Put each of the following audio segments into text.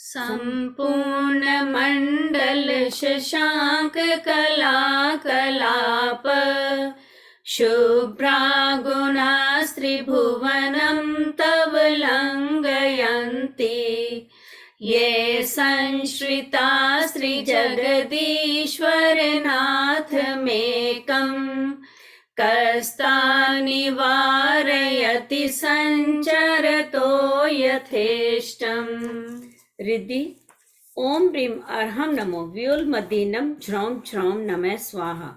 सम्पूर्णमण्डल शशाङ्क कलाकलाप शुभ्रागुणास्त्रिभुवनं तव लङ्घयन्ति ये संश्रिता श्रीजगदीश्वरनाथमेकम् कस्तान्निवारयति सञ्चरतो यथेष्टम्। रिद्धि ओम ह्रीं अर्हं नमो व्योलमदीनं झ्रौं झ्रौं नमः स्वाहा।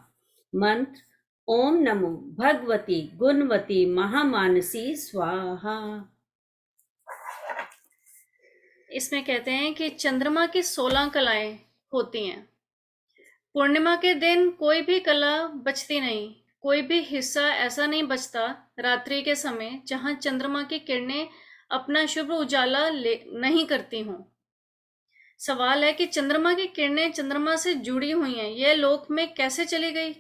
मंत्र ओम नमो भगवती गुणवती महामानसी स्वाहा। इसमें कहते हैं कि चंद्रमा की 16 कलाएं होती हैं। पूर्णिमा के दिन कोई भी कला बचती नहीं, कोई भी हिस्सा ऐसा नहीं बचता रात्रि के समय जहां चंद्रमा की किरणें अपना शुभ उजाला नहीं करती हों। सवाल है कि चंद्रमा की किरणें चंद्रमा से जुड़ी हुई हैं, यह लोक में कैसे चली गई?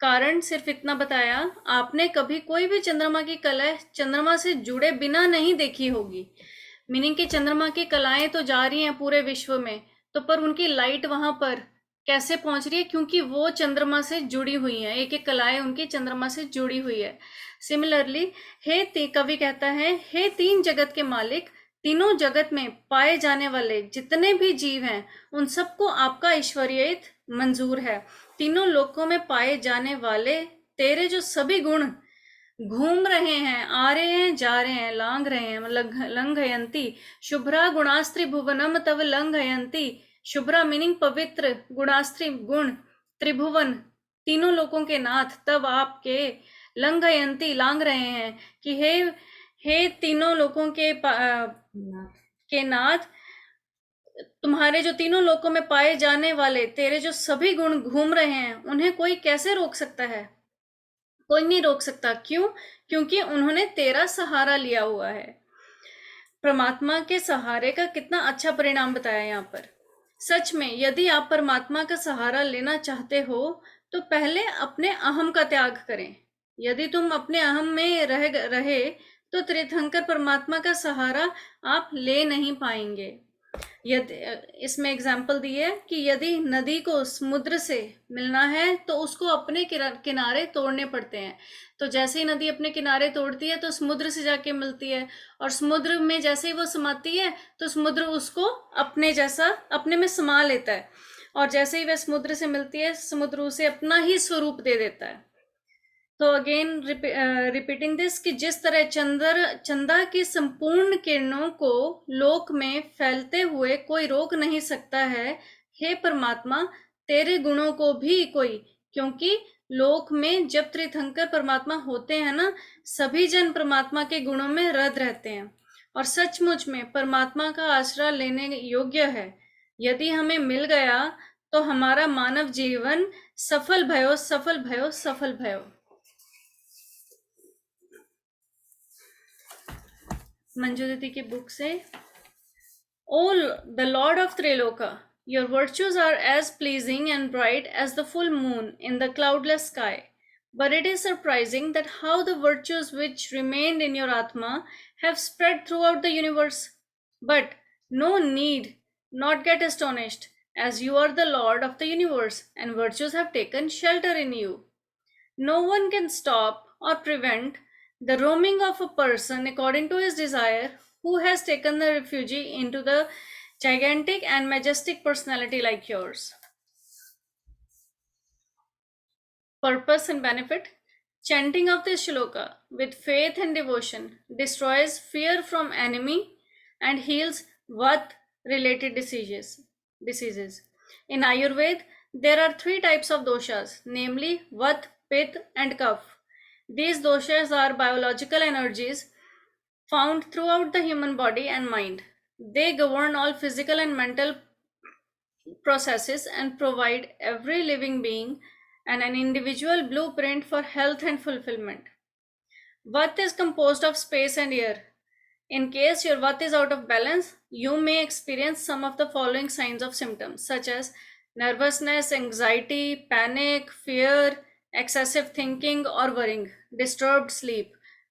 कारण सिर्फ इतना बताया, आपने कभी कोई भी चंद्रमा की कला चंद्रमा से जुड़े बिना नहीं देखी होगी। मीनिंग कि चंद्रमा की कलाएं तो जा रही हैं पूरे विश्व में, तो पर उनकी लाइट वहां पर कैसे पहुंच रही है? क्योंकि वो चंद्रमा से जुड़ी हुई है, एक एक कलाएं उनकी चंद्रमा से जुड़ी हुई है। सिमिलरली कवि कहता है, हे तीन जगत के मालिक, तीनों जगत में पाए जाने वाले जितने भी जीव हैं उन सबको आपका ऐश्वर्य मंजूर है। तीनों लोकों में पाए जाने वाले तेरे जो सभी गुण घूम रहे हैं, आ रहे हैं, जा रहे हैं, लांग रहे हैं, लंघयंती शुभ्रा गुणास्त्री भुवनम तव लंघयंती। शुभ्रा मीनिंग पवित्र, गुणास्त्री गुण, त्रिभुवन तीनों लोकों के नाथ, तब आपके लंघयंती लांग रहे हैं कि हे तीनों लोकों के नाथ, तुम्हारे जो तीनों लोकों में पाए जाने वाले तेरे जो सभी गुण घूम रहे हैं उन्हें कोई कैसे रोक सकता है? कोई नहीं रोक सकता। क्यों? क्योंकि उन्होंने तेरा सहारा लिया हुआ है। परमात्मा के सहारे का कितना अच्छा परिणाम बताया यहाँ पर। सच में यदि आप परमात्मा का सहारा लेना चाहते हो तो पहले अपने अहम का त्याग करें। यदि तुम अपने अहम में रहे तो तीर्थंकर परमात्मा का सहारा आप ले नहीं पाएंगे। यदि इसमें एग्जाम्पल दी है कि यदि नदी को समुद्र से मिलना है तो उसको अपने किनारे तोड़ने पड़ते हैं। तो जैसे ही नदी अपने किनारे तोड़ती है तो समुद्र से जाके मिलती है, और समुद्र में जैसे ही वो समाती है तो समुद्र उसको अपने जैसा अपने में समा लेता है, और जैसे ही वह समुद्र से मिलती है समुद्र उसे अपना ही स्वरूप दे देता है। तो अगेन रिपीटिंग दिस कि जिस तरह चंदा की संपूर्ण किरणों को लोक में फैलते हुए कोई रोक नहीं सकता है, हे परमात्मा तेरे गुणों को भी कोई, क्योंकि लोक में जब त्रिथंकर परमात्मा होते हैं ना, सभी जन परमात्मा के गुणों में रत रहते हैं और सचमुच में परमात्मा का आश्रय लेने योग्य है। यदि हमें मिल गया तो हमारा मानव जीवन सफल भयो, सफल भयो, सफल भयो। मंजू दीदी की बुक से, O the Lord of Triloka, your virtues are as pleasing and bright as the full moon in the cloudless sky. But it is surprising that how the virtues which remained in your Atma have spread throughout the universe. But no need, not get astonished, as you are the Lord of the universe, and virtues have taken shelter in you. No one can stop or prevent the roaming of a person according to his desire who has taken the refuge into the gigantic and majestic personality like yours. Purpose and benefit. Chanting of this shloka with faith and devotion destroys fear from enemy and heals Vat related diseases. In Ayurveda, there are 3 types of doshas, namely Vat, Pitta and Kapha. These doshas are biological energies found throughout the human body and mind. They govern all physical and mental processes and provide every living being and an individual blueprint for health and fulfillment. Vat is composed of space and air. In case your Vat is out of balance, you may experience some of the following signs of symptoms such as nervousness, anxiety, panic, fear, excessive thinking or worrying, disturbed sleep,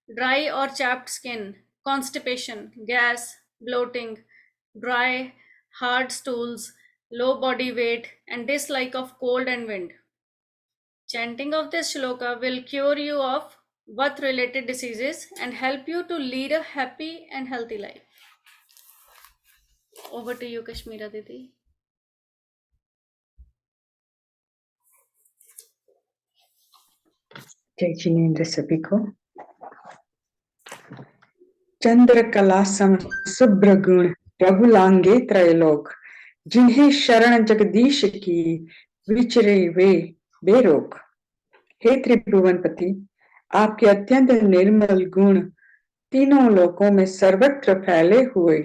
dry or chapped skin, constipation, gas, bloating, dry, hard stools, low body weight, and dislike of cold and wind. Chanting of this shloka will cure you of birth related diseases and help you to lead a happy and healthy life. Over to you, Kashmira Didi. जय जिनेन्द्र सभी को। चंद्रकला सम शुभ्र गुण प्रभुलांगे त्रैलोक, जिन्हें शरण जगदीश की विचरे वे बेरोक। हे त्रिभुवनपति, आपके अत्यंत निर्मल गुण तीनों लोकों में सर्वत्र फैले हुए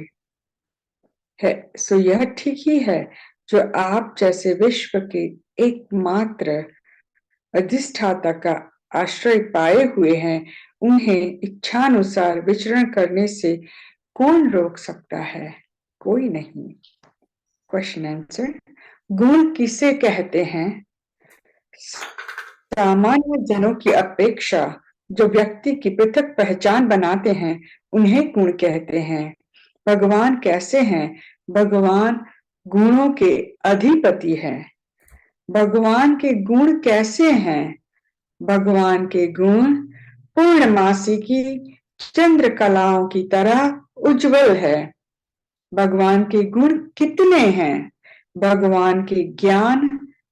है। सो यह ठीक ही है जो आप जैसे विश्व के एकमात्र अधिष्ठाता का आश्रय पाए हुए हैं, उन्हें इच्छानुसार विचरण करने से कौन रोक सकता है? कोई नहीं। Question answer. गुण किसे कहते हैं? सामान्य जनों की अपेक्षा जो व्यक्ति की पृथक पहचान बनाते हैं, उन्हें गुण कहते हैं। भगवान कैसे हैं? भगवान गुणों के अधिपति हैं। भगवान के गुण कैसे हैं? भगवान के गुण पूर्णमासी की चंद्रकलाओं की तरह उज्जवल है। भगवान के गुण कितने हैं? भगवान के ज्ञान,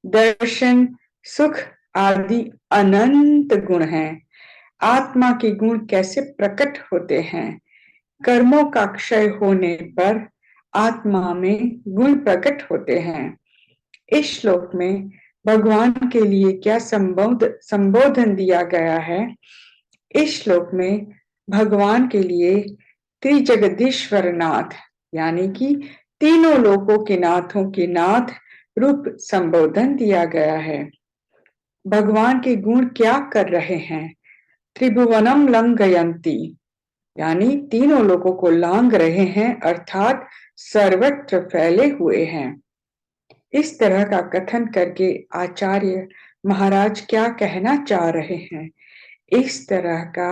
दर्शन, सुख आदि अनंत गुण हैं। आत्मा के गुण कैसे प्रकट होते हैं? कर्मों का क्षय होने पर आत्मा में गुण प्रकट होते हैं। इस श्लोक में भगवान के लिए क्या संबोधन दिया गया है? इस श्लोक में भगवान के लिए त्रिजगदीश्वर नाथ यानी कि तीनों लोकों के नाथों के नाथ रूप संबोधन दिया गया है। भगवान के गुण क्या कर रहे हैं? त्रिभुवनम लंघयन्ति यानी तीनों लोगों को लांघ रहे हैं, अर्थात सर्वत्र फैले हुए हैं। इस तरह का कथन करके आचार्य महाराज क्या कहना चाह रहे हैं? इस तरह का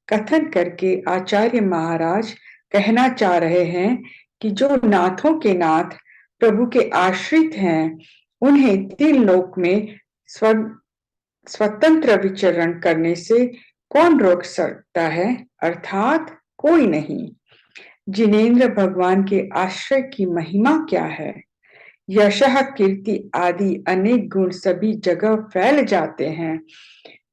कथन करके आचार्य महाराज कहना चाह रहे हैं कि जो नाथों के नाथ प्रभु के आश्रित हैं, उन्हें तीन लोक में स्वतंत्र विचरण करने से कौन रोक सकता है? अर्थात कोई नहीं। जिनेन्द्र भगवान के आश्रय की महिमा क्या है? यशः, कीर्ति आदि अनेक गुण सभी जगह फैल जाते हैं।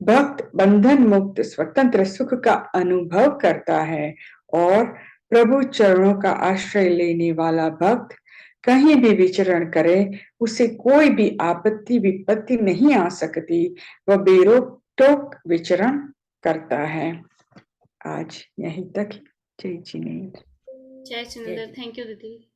भक्त बंधन मुक्त स्वतंत्र सुख का अनुभव करता है और प्रभु चरणों का आश्रय लेने वाला भक्त कहीं भी विचरण करे, उसे कोई भी आपत्ति विपत्ति नहीं आ सकती। वह बेरोक टोक विचरण करता है। आज यहीं तक। जय जिनेन्द्र। जय जिनेन्द्र। थैंक यू दीदी।